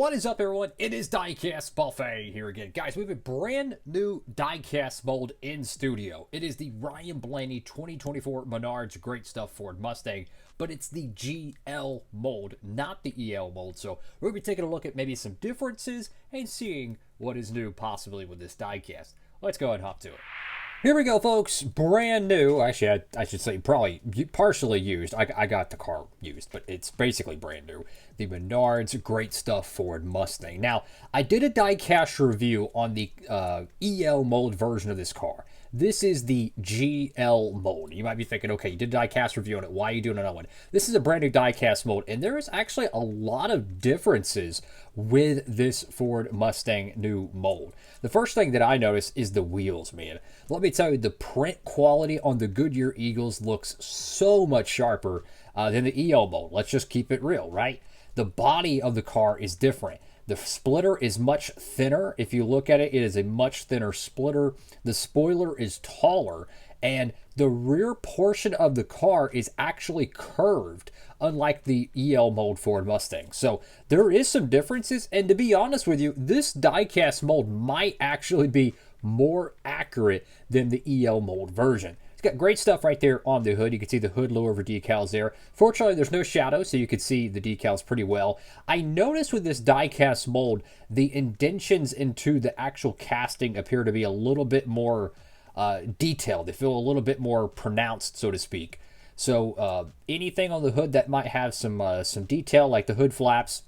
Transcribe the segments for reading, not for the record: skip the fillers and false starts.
What is up, everyone? It is Diecastbuffet here again. Guys, we have a brand new diecast mold in studio. It is the Ryan Blaney 2024 Menards Great Stuff Ford Mustang, but it's the GL mold, not the EL mold. So we're going to be taking a look at maybe some differences and seeing what is new possibly with this diecast. Let's go ahead and hop to it. Here we go, folks. Brand new. Actually, I should say probably partially used. I got the car used, but it's basically brand new. The Menards Great Stuff Ford Mustang. Now, I did a diecast review on the EL mold version of this car. This is the GL mold. You might be thinking, okay, you did a diecast review on it. Why are you doing another one? This is a brand new diecast mold, and there is actually a lot of differences with this Ford Mustang new mold. The first thing that I noticed is the wheels, man. Let me tell you, the print quality on the Goodyear Eagles looks so much sharper than the EL mold. Let's just keep it real, right? The body of the car is different. The splitter is much thinner. If you look at it, it is a much thinner splitter. The spoiler is taller, and the rear portion of the car is actually curved, unlike the EL mold Ford Mustang. So there is some differences, and to be honest with you, this diecast mold might actually be more accurate than the EL mold version. It's got great stuff right there on the hood. You can see the hood lower decals there. Fortunately, there's no shadow, so you can see the decals pretty well. I noticed with this diecast mold, the indentions into the actual casting appear to be a little bit more detailed. They feel a little bit more pronounced, so to speak. So anything on the hood that might have some detail, like the hood flaps,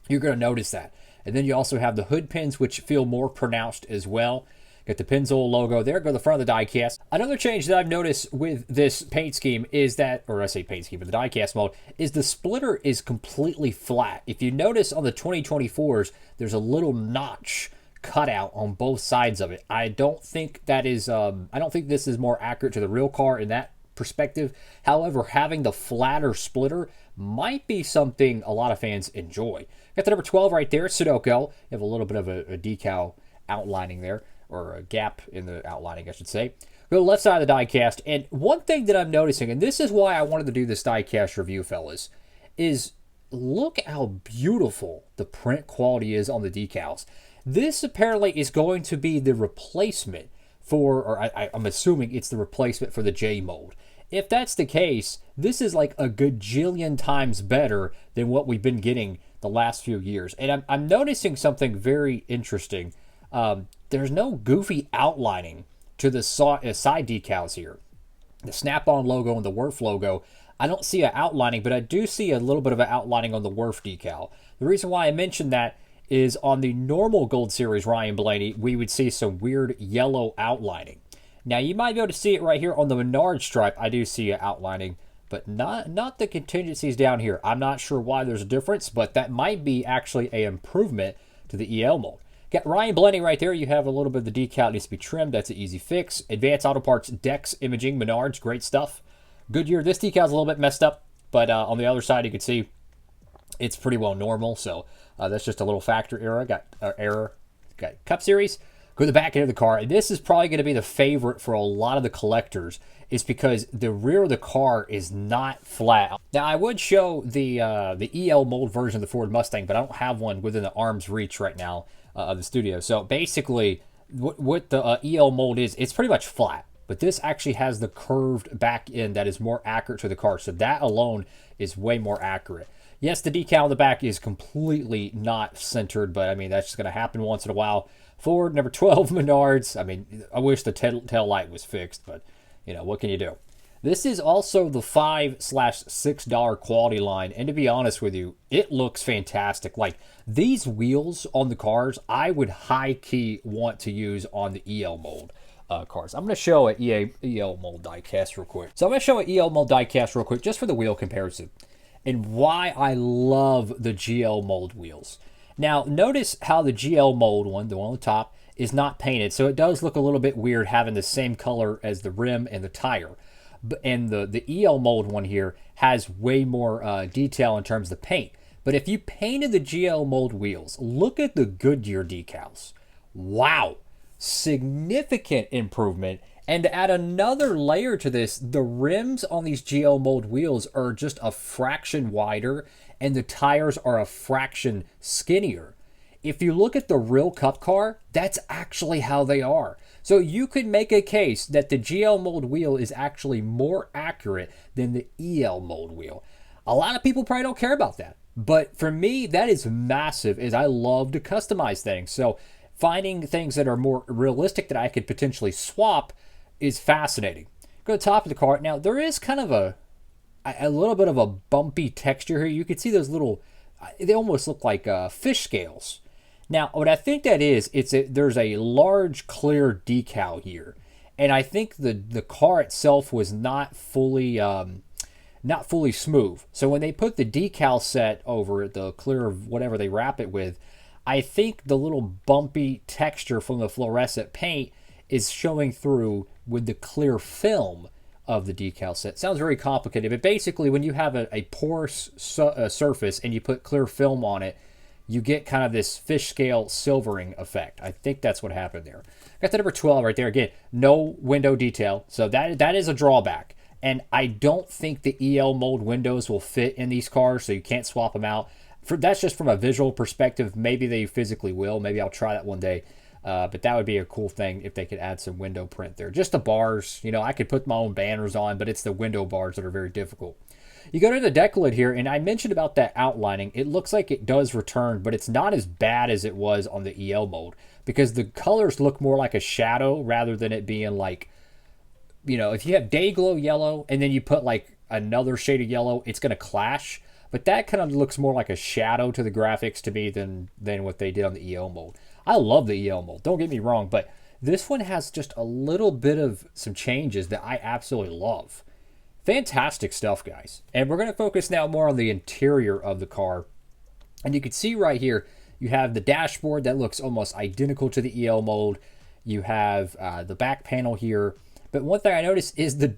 you're going to notice that. And then you also have the hood pins, which feel more pronounced as well. Got the Pennzoil logo there, go to the front of the diecast. Another change that I've noticed with this paint scheme is that, or I say paint scheme, but the diecast mode, is the splitter is completely flat. If you notice on the 2024s, there's a little notch cut out on both sides of it. I don't think that is, I don't think this is more accurate to the real car in that perspective. However, having the flatter splitter might be something a lot of fans enjoy. Got the number 12 right there, Sudoku. You have a little bit of a decal outlining there, or a gap in the outlining, I should say. Go to the left side of the diecast, and one thing that I'm noticing, and this is why I wanted to do this diecast review, fellas, is look how beautiful the print quality is on the decals. This apparently is going to be the replacement for, or I'm assuming it's the replacement for the J mold. If that's the case, this is like a gajillion times better than what we've been getting the last few years. And I'm noticing something very interesting. There's no goofy outlining to the side decals here. The Snap-on logo and the Werf logo, I don't see an outlining, but I do see a little bit of an outlining on the Werf decal. The reason why I mentioned that is on the normal Gold Series Ryan Blaney, we would see some weird yellow outlining. Now, you might be able to see it right here on the Menards stripe. I do see an outlining, but not the contingencies down here. I'm not sure why there's a difference, but that might be actually an improvement to the EL mold. Got Ryan Blaney right there. You have a little bit of the decal that needs to be trimmed. That's an easy fix. Advanced Auto Parts, Dex Imaging, Menards, great stuff. Goodyear, this decal's a little bit messed up, but on the other side, you can see it's pretty well normal. So that's just a little factor error. Got Cup Series. Go to the back end of the car. And this is probably going to be the favorite for a lot of the collectors. Is because the rear of the car is not flat. Now, I would show the EL mold version of the Ford Mustang, but I don't have one within the arm's reach right now of the studio. So basically, what the EL mold is, it's pretty much flat. But this actually has the curved back end that is more accurate to the car. So that alone is way more accurate. Yes, the decal on the back is completely not centered, but I mean, that's just going to happen once in a while. Ford, number 12, Menards. I mean, I wish the tail light was fixed, but, you know, what can you do? This is also the $5/$6 quality line, and to be honest with you, it looks fantastic. Like, these wheels on the cars, I would high-key want to use on the EL mold cars. I'm going to show an EL mold diecast real quick. So I'm going to show an EL mold diecast real quick, just for the wheel comparison, and why I love the GL mold wheels. Now, notice how the GL mold one, the one on the top, is not painted. So it does look a little bit weird having the same color as the rim and the tire. And the EL mold one here has way more detail in terms of the paint. But if you painted the GL mold wheels, look at the Goodyear decals. Wow. Significant improvement. And to add another layer to this, the rims on these GL mold wheels are just a fraction wider and the tires are a fraction skinnier. If you look at the real Cup car, that's actually how they are. So you could make a case that the GL mold wheel is actually more accurate than the EL mold wheel. A lot of people probably don't care about that. But for me, that is massive, as I love to customize things. So finding things that are more realistic that I could potentially swap is fascinating. Go to the top of the car. Now, there is kind of a little bit of a bumpy texture here. You can see those little, they almost look like fish scales. Now, what I think that is, there's a large clear decal here. And I think the car itself was not fully smooth. So when they put the decal set over the clear of whatever they wrap it with, I think the little bumpy texture from the fluorescent paint is showing through with the clear film of the decal set. Sounds very complicated, but basically when you have a porous surface and you put clear film on it, you get kind of this fish scale silvering effect. I think that's what happened there. Got the number 12 right there. Again, no window detail, so that is a drawback. And I don't think the EL mold windows will fit in these cars, so you can't swap them out. That's just from a visual perspective. Maybe they physically will. Maybe I'll try that one day. But that would be a cool thing if they could add some window print there. Just the bars, I could put my own banners on, but it's the window bars that are very difficult. You go to the deck lid here, and I mentioned about that outlining. It looks like it does return, but it's not as bad as it was on the EL mold because the colors look more like a shadow rather than it being like, if you have day glow yellow and then you put like another shade of yellow, it's going to clash. But that kind of looks more like a shadow to the graphics to me than what they did on the EL mold. I love the EL mold, don't get me wrong, but this one has just a little bit of some changes that I absolutely love. Fantastic stuff, guys. And we're going to focus now more on the interior of the car. And you can see right here, you have the dashboard that looks almost identical to the EL mold. You have the back panel here. But one thing I noticed is the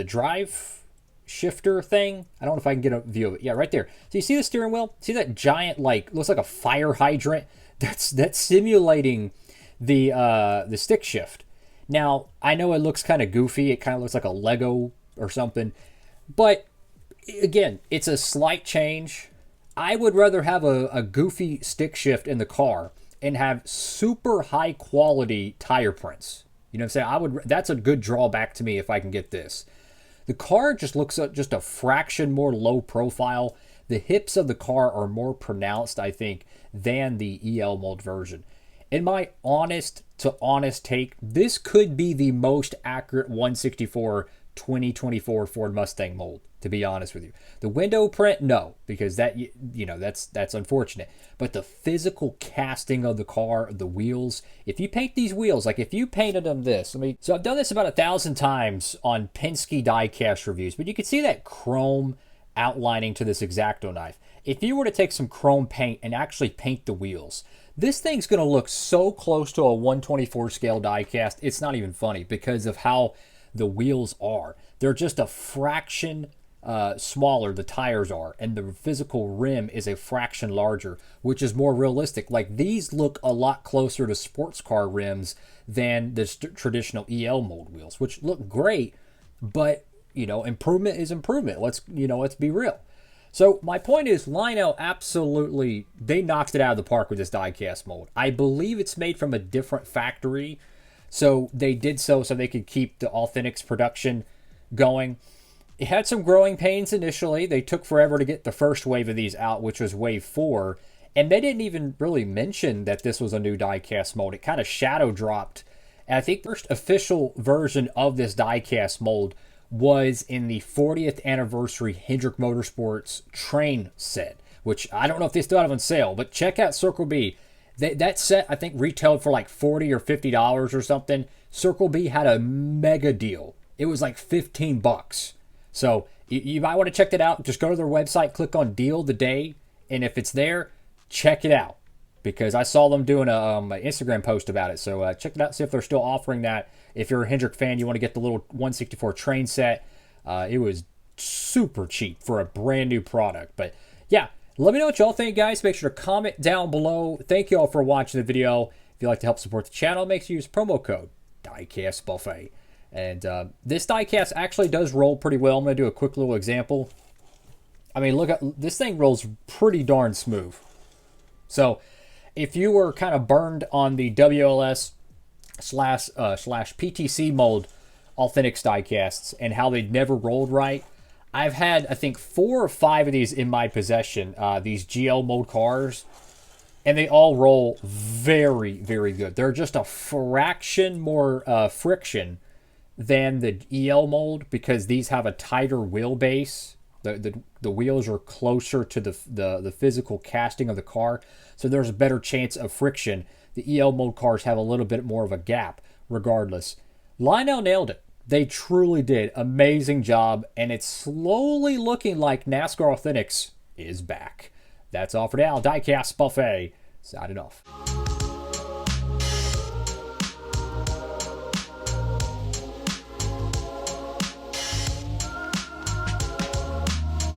drive shifter thing. I don't know if I can get a view of it. Yeah, right there. So you see the steering wheel? See that giant, looks like a fire hydrant? That's simulating the stick shift. Now, I know it looks kind of goofy. It kind of looks like a Lego or something. But, again, it's a slight change. I would rather have a goofy stick shift in the car and have super high quality tire prints. You know what I'm saying? That's a good drawback to me if I can get this. The car just looks just a fraction more low profile. The hips of the car are more pronounced, I think, than the EL mold version. In my honest take, this could be the most accurate 164 2024 Ford Mustang mold, to be honest with you. The window print, no, because that's unfortunate. But the physical casting of the car, the wheels, if you paint these wheels, like if you painted them this, so I've done this about 1,000 times on Penske diecast reviews, but you can see that chrome outlining to this X-Acto knife. If you were to take some chrome paint and actually paint the wheels, this thing's going to look so close to a 124 scale diecast, it's not even funny because of how the wheels are. They're just a fraction smaller, the tires are, and the physical rim is a fraction larger, which is more realistic. Like, these look a lot closer to sports car rims than the traditional EL mold wheels, which look great, but, improvement is improvement. Let's be real. So my point is, Lionel absolutely, they knocked it out of the park with this diecast mold. I believe it's made from a different factory, so they did so they could keep the Authentics production going. It had some growing pains initially. They took forever to get the first wave of these out, which was wave 4, and they didn't even really mention that this was a new diecast mold. It kind of shadow dropped, and I think the first official version of this diecast mold was in the 40th anniversary Hendrick Motorsports train set, which I don't know if they still have on sale, but check out Circle B. That set, I think, retailed for like $40 or $50 or something. Circle B had a mega deal. It was like $15. So you might want to check that out. Just go to their website, click on Deal the Day, and if it's there, check it out. Because I saw them doing an Instagram post about it. So check it out, see if they're still offering that. If you're a Hendrick fan, you want to get the little 164 train set. It was super cheap for a brand new product. But yeah, let me know what y'all think, guys. Make sure to comment down below. Thank you all for watching the video. If you'd like to help support the channel, make sure you use promo code Diecast Buffet. And this diecast actually does roll pretty well. I'm going to do a quick little example. I mean, look, at this thing rolls pretty darn smooth. So if you were kind of burned on the WLS slash PTC mold Authentics diecasts and how they never rolled right, I've had, I think, 4 or 5 of these in my possession, these GL mold cars, and they all roll very, very good. They're just a fraction more friction than the EL mold because these have a tighter wheelbase. The wheels are closer to the physical casting of the car, so there's a better chance of friction. The EL mold cars have a little bit more of a gap regardless. Lionel nailed it. They truly did. Amazing job, and it's slowly looking like NASCAR Authentics is back. That's all for now. Diecast Buffet. Signing off.